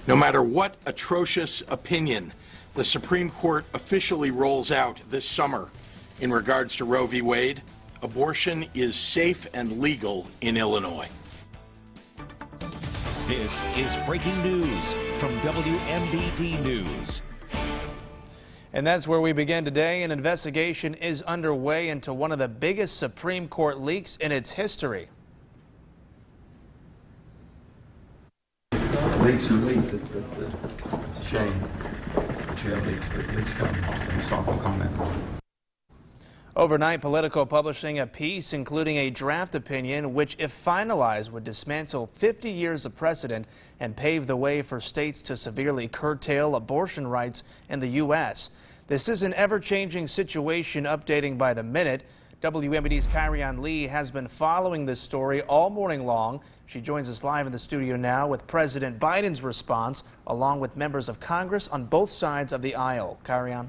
No matter what atrocious opinion the Supreme Court officially rolls out this summer in regards to Roe v. Wade, abortion is safe and legal in Illinois. This is breaking news from WMBD News. And that's where we begin today. An investigation is underway into one of the biggest Supreme Court leaks in its history. Leaks are leaks. It's a shame that you have leaks, but leaks come often. So I'll comment on it. Overnight, Politico publishing a piece including a draft opinion which, if finalized, would dismantle 50 years of precedent and pave the way for states to severely curtail abortion rights in the U.S. This is an ever-changing situation, updating by the minute. WMBD's Kyrian Lee has been following this story all morning long. She joins us live in the studio now with President Biden's response, along with members of Congress on both sides of the aisle. Kyrian.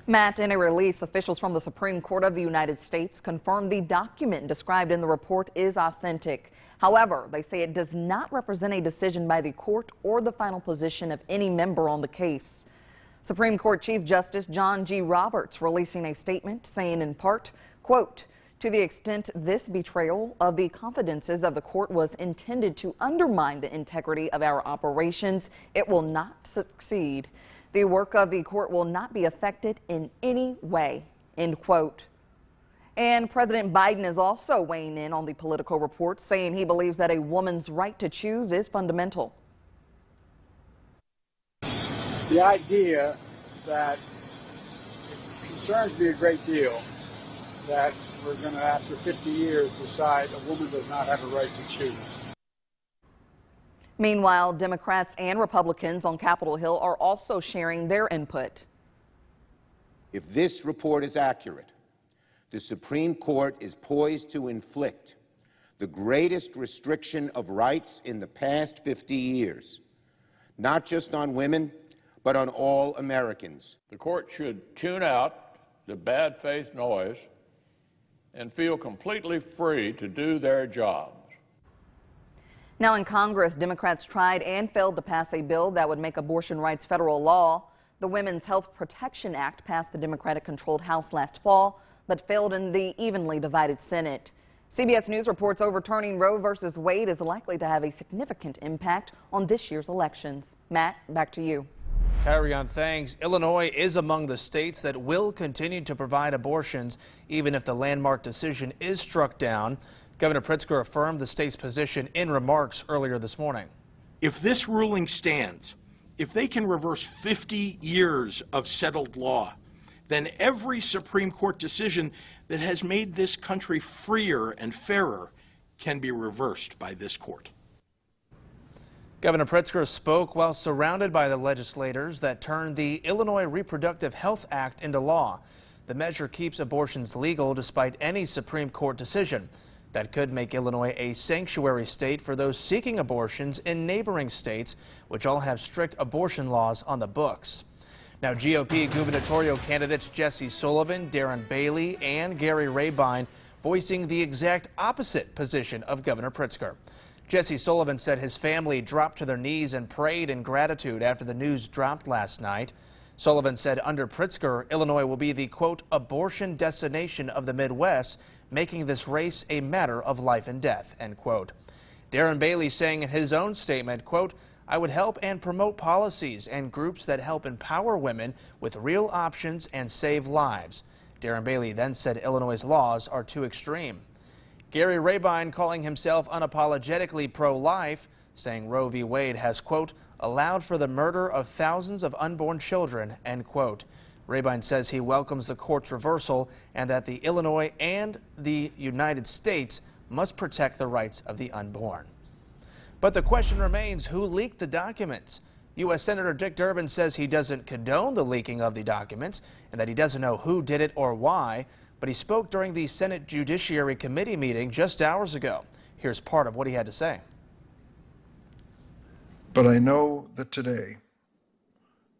Matt, in a release, officials from the Supreme Court of the United States confirmed the document described in the report is authentic. However, they say it does not represent a decision by the court or the final position of any member on the case. Supreme Court Chief Justice John G. Roberts releasing a statement saying in part, quote, "To the extent this betrayal of the confidences of the court was intended to undermine the integrity of our operations, it will not succeed. The work of the court will not be affected in any way," end quote. And President Biden is also weighing in on the Politico report, saying he believes that a woman's right to choose is fundamental. The idea that it concerns me a great deal that we're going to, after 50 years, decide a woman does not have a right to choose. Meanwhile, Democrats and Republicans on Capitol Hill are also sharing their input. If this report is accurate, the Supreme Court is poised to inflict the greatest restriction of rights in the past 50 years, not just on women, but on all Americans. The court should tune out the bad faith noise and feel completely free to do their job. Now in Congress, Democrats tried and failed to pass a bill that would make abortion rights federal law. The Women's Health Protection Act passed the Democratic-controlled House last fall, but failed in the evenly divided Senate. CBS News reports overturning Roe v. Wade is likely to have a significant impact on this year's elections. Matt, back to you. Kyrian, thanks. Illinois is among the states that will continue to provide abortions even if the landmark decision is struck down. Governor Pritzker affirmed the state's position in remarks earlier this morning. If this ruling stands, if they can reverse 50 years of settled law, then every Supreme Court decision that has made this country freer and fairer can be reversed by this court. Governor Pritzker spoke while surrounded by the legislators that turned the Illinois Reproductive Health Act into law. The measure keeps abortions legal despite any Supreme Court decision. That could make Illinois a sanctuary state for those seeking abortions in neighboring states, which all have strict abortion laws on the books. Now, GOP gubernatorial candidates Jesse Sullivan, Darren Bailey, and Gary Rabine voicing the exact opposite position of Governor Pritzker. Jesse Sullivan said his family dropped to their knees and prayed in gratitude after the news dropped last night. Sullivan said under Pritzker, Illinois will be the, quote, abortion destination of the Midwest, making this race a matter of life and death, end quote. Darren Bailey saying in his own statement, quote, I would help and promote policies and groups that help empower women with real options and save lives. Darren Bailey then said Illinois' laws are too extreme. Gary Rabine calling himself unapologetically pro-life, saying Roe v. Wade has, quote, allowed for the murder of thousands of unborn children, end quote. Rabine says he welcomes the court's reversal and that the Illinois and the United States must protect the rights of the unborn. But the question remains, who leaked the documents? U.S. Senator Dick Durbin says he doesn't condone the leaking of the documents and that he doesn't know who did it or why, but he spoke during the Senate Judiciary Committee meeting just hours ago. Here's part of what he had to say. But I know that today,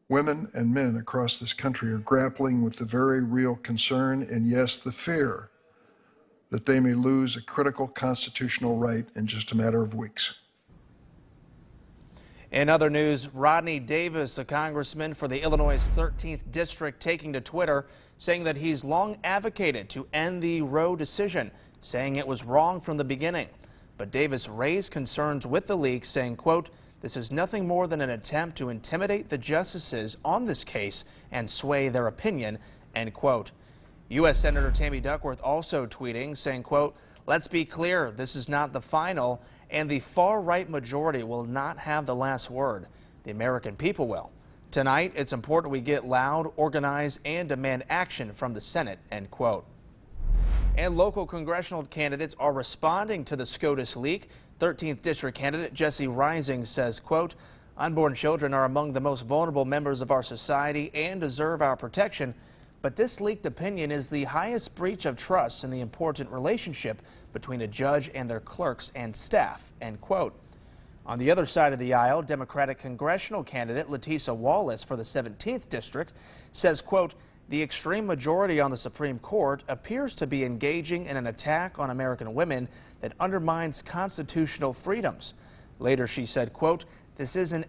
women and men across this country are grappling with the very real concern and, yes, the fear that they may lose a critical constitutional right in just a matter of weeks. In other news, Rodney Davis, a congressman for the Illinois' 13th district, taking to Twitter, saying that he's long advocated to end the Roe decision, saying it was wrong from the beginning. But Davis raised concerns with the leak, saying, quote, "This is nothing more than an attempt to intimidate the justices on this case and sway their opinion," end quote. U.S. Senator Tammy Duckworth also tweeting, saying, quote, "Let's be clear, this is not the final, and the far-right majority will not have the last word. The American people will. Tonight, it's important we get loud, organize, and demand action from the Senate," end quote. And local congressional candidates are responding to the SCOTUS leak. 13th District candidate Jesse Rising says, quote, "Unborn children are among the most vulnerable members of our society and deserve our protection. But this leaked opinion is the highest breach of trust in the important relationship between a judge and their clerks and staff," end quote. On the other side of the aisle, Democratic congressional candidate Letisa Wallace for the 17th District says, quote, "The extreme majority on the Supreme Court appears to be engaging in an attack on American women that undermines constitutional freedoms." Later she said, quote, "This is an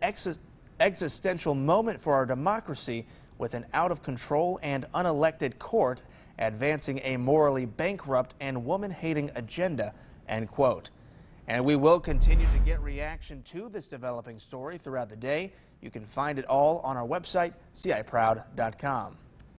existential moment for our democracy, with an out-of-control and unelected court advancing a morally bankrupt and woman-hating agenda," end quote. And we will continue to get reaction to this developing story throughout the day. You can find it all on our website, ciproud.com.